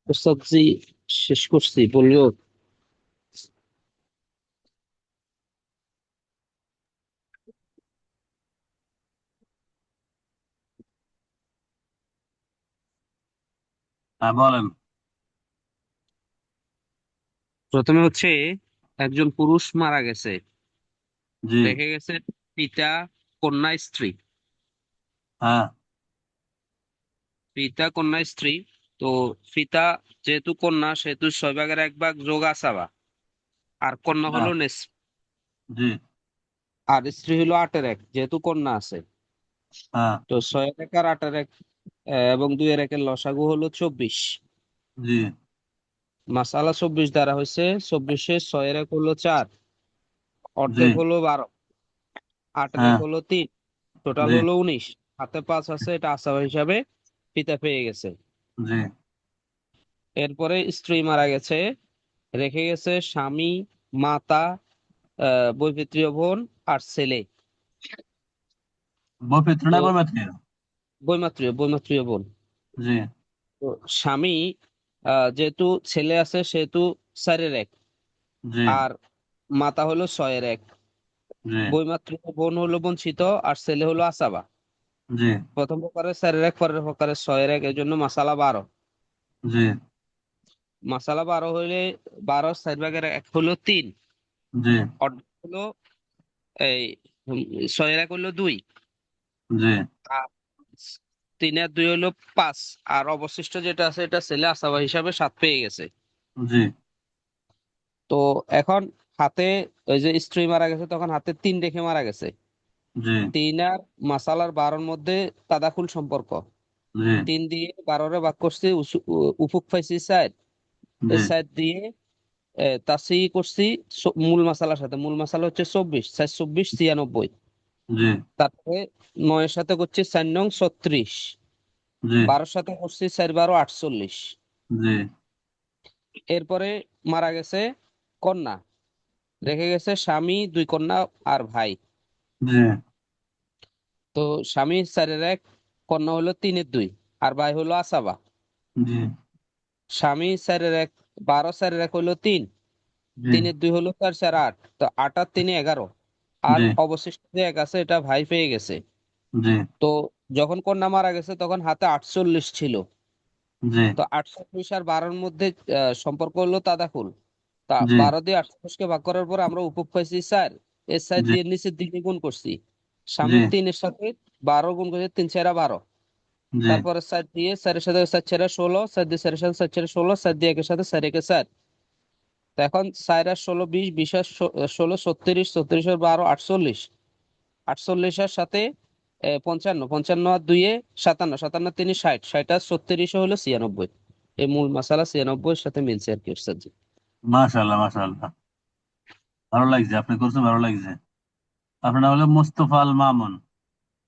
উস্তাদ জি, শেষ করছি বললো। হ্যাঁ বলেন। প্রথমে হচ্ছে একজন পুরুষ মারা গেছে, জি। রেখে গেছে পিতা, কন্যা, স্ত্রী। হ্যাঁ। পিতা, কন্যা, স্ত্রী। তো পিতা যেহেতু কন্যা সেহেতু 6/1 যোগ আসাবা, আর কন্যা হ্যাঁ। হলো নিস, জি। আর স্ত্রী হলো 8/1 যেহেতু কন্যা আছে। হ্যাঁ। তো 6/1 আর 8/1 এবং 2/1 লসাগু হলো 24। জি। মাসালা 24 দ্বারা হয়েছে, 24-এ 6/1 হলো 4, জি। অর্ধেক হলো 12, 8/1 হ্যাঁ। হলো 3, টোটাল জি। হলো 19। হাতে 5 আছে, এটা আসাবা হিসাবে পিতা পেয়ে গেছে। জি। এরপরে স্ত্রী মারা গেছে, রেখে গেছে স্বামী, মাতা, বৈপিত্রীয় বোন আর ছেলে। বৈপিত্র তো না বৈমাত্রীয়? বৈমাত্রীয় বোন। জি। তো স্বামী, যেহেতু ছেলে আছে সেহেতু 4/1, জি। আর মাতা হলো 6/1। জি। বৈমাত্রীয় বোন হলো বঞ্চিত, আর ছেলে হলো আসাবা। জি। প্রথম প্রকারে 4/1, পরের প্রকারে 6/1, এই জন্য মাসালা 12। জি। মাসালা 12 হইলে 12 4/1 হলো 3, জি। অর্ধেক হলো এই 6/1 হলো 2, জি। আর 3 আর 2 হলো 5, আর অবশিষ্ট যেটা আছে এটা ছেলে আসাবা হিসাবে 7 পেয়ে গেছে। জি। তো এখন হাতে, ওই যে স্ত্রী মারা গেছে তখন হাতে 3 রেখে মারা গেছে। জি। 3 আর মাসালার 12-র মধ্যে তাদাকুল সম্পর্ক। জি। 3 দিয়ে 12-রে ভাগ করছি, উফুক পাইছি 4, জি। এই 4 দিয়ে তাসি করছি মূল মাসালার সাথে। মূল মাসালা হচ্ছে 24, 4 24 96। জি। তারপরে 9-এর সাথে করছি 4 নং 36, জি। 12-র সাথে করছি 4 12 48। জি। এরপরে মারা গেছে কন্যা, রেখে গেছে স্বামী, 2 কন্যা আর ভাই। জি। তো স্বামী 4/1, কন্যা হলো 3/2, আর ভাই হলো আসাবা। জি। স্বামী 4/1, 12 4/1 হলো 3, জি। 3/2 হলো 4 4 8, তো 8 আর 3 11, আর জি। অবশিষ্ট যে এক আছে এটা ভাই পেয়ে গেছে। জি। তো যখন কন্যা মারা গেছে তখন হাতে 48 ছিল। জি। তো 48 আর 12-র মধ্যে সম্পর্ক হলো তাদাকুল। তা জি। 12 দিয়ে 48-কে ভাগ করার পর আমরা উপক পাইছি 4, এই 4 জি। দিয়ে নিচে 3 গুণ করছি। জি। স্বামীর 3-এর সাথে 12 গুণ করছি, 3 4 12। জি। তারপরে 4 দিয়ে 4-এর সাথে 4 4 16, 4 দিয়ে 4-এর সাথে 4 4 16, 4 দিয়ে 1-এর সাথে 4 1 4। তো এখন 4 আর 16 20, 20 আর 16 36, 36 আর 12 48, 48 এর সাথে 55, 55 আর 2-এ 57, 57 আর 3-এ 60, 60 আর 36 হলো 96। এই মূল মাসালা 96-এর সাথে মিলছে আর কি ওস্তাদ জি। মাশাআল্লাহ, মাশাআল্লাহ, ভালো লাগছে, আপনি করছেন, ভালো লাগছে। আপনার নাম হলো মুস্তফা আল মামুন।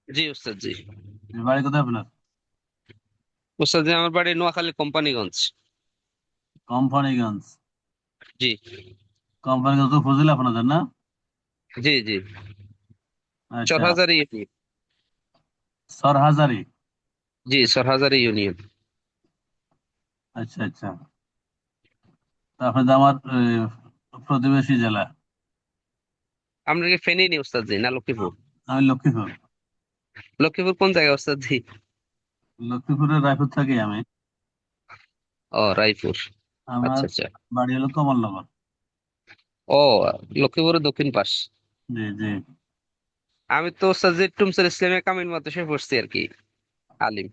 জি ওস্তাদ জি। বাড়ি কোথায় আপনার? ওস্তাদ জি, আমার বাড়ি নোয়াখালী কোম্পানিগঞ্জ। কোম্পানিগঞ্জ। জি। কোম্পানিগঞ্জ তো ফজিল আপনাদের না? জি জি। আচ্ছা। চরহাজারি ইউনিয়ন। সরহাজারি। জি, চরহাজারি ইউনিয়ন। আচ্ছা আচ্ছা। তা আপনি তো আমার প্রতিবেশী জেলা। আপনার কি ফেনী নি ওস্তাদ জি, না লক্ষ্মীপুর? আমি লক্ষ্মীপুর। লক্ষ্মীপুর কোন জায়গায় ওস্তাদ জি? লক্ষ্মীপুরের রায়পুর থাকি আমি। ও, রায়পুর। আমার আচ্ছা আচ্ছা। বাড়ি হলো কমলনগর। ও, লক্ষ্মীপুরের দক্ষিণ পাশ। জি জি। আমি তো ওস্তাদ জি টুমসুল ইসলামিয়া কামিল মাদ্রাসায় পড়ছি আর কি, আলিম।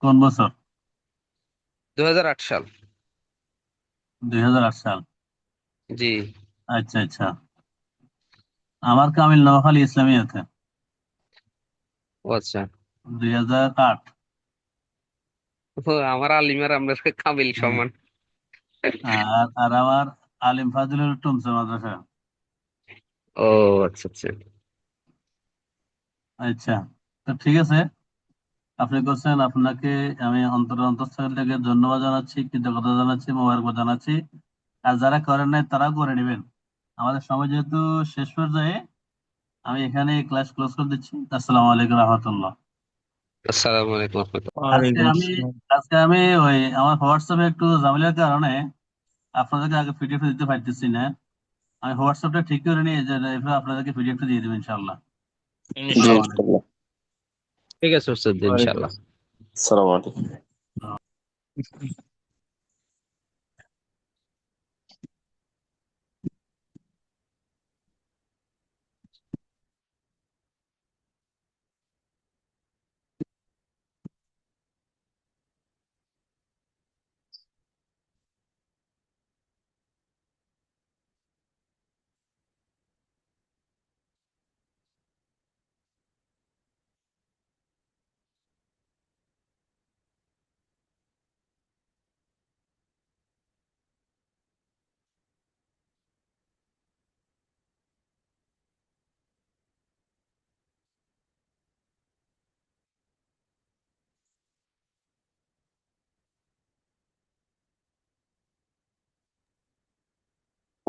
কোন বছর? 2008 সাল। 2008 সাল। জি। আচ্ছা আচ্ছা। আমার কামিল নোয়াখালী ইসলামিয়াতে। ও আচ্ছা। 2008। ও, আমার আলিম আর আমরা কামিল হ্যাঁ। সমান। আর আর আমার আলিম ফাজিল হলো টুমসে মাদ্রাসা। ও আচ্ছা আচ্ছা। আচ্ছা, তো ঠিক আছে, আপনি করছেন, আপনাকে আমি অন্তঃস্থল থেকে ধন্যবাদ জানাচ্ছি, কৃতজ্ঞতা জানাচ্ছি, মোবারকবাদ জানাচ্ছি। আর যারা করেন নাই তারাও করে নেবেন। আমাদের সময় যেহেতু শেষ পর্যায়ে, আমি এখানে ক্লাস ক্লোজ করে দিচ্ছি। আসসালামু আলাইকুম রহমতুল্লাহ। আসসালামু আলাইকুম রহমতুল্লাহ। আজকে আমি ওই আমার হোয়াটসঅ্যাপে একটু ঝামেলার কারণে আপনাদেরকে আগে পিডিএফ দিতে পারতেছি না। আমি হোয়াটসঅ্যাপটা ঠিক করে নিয়ে যে এভাবে আপনাদেরকে পিডিএফটা দিয়ে দেবো ইনশাআল্লাহ। জি ইনশাআল্লাহ। ইনশাআল্লাহ। ঠিক আছে উস্তাদ, ইনশাআল্লাহ। আসসালামু আলাইকুম।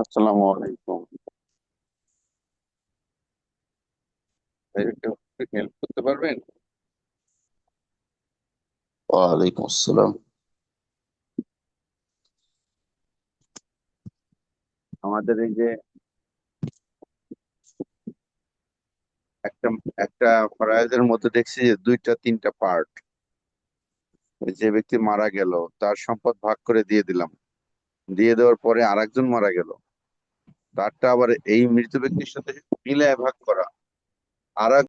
আসসালামু আলাইকুম। ভাই, একটু হেল্প করতে পারবেন? ওয়ালাইকুম আসসালাম। আমাদের এই যে একটা একটা ফরায়েজের মধ্যে দেখছি যে দুইটা তিনটা পার্ট। যে ব্যক্তি মারা গেল তার সম্পদ ভাগ করে দিয়ে দিলাম, দিয়ে দেওয়ার পরে আরেকজন মারা গেল, তারটা আবার এই মৃত ব্যক্তির সাথে মিলায় ভাগ করা, আর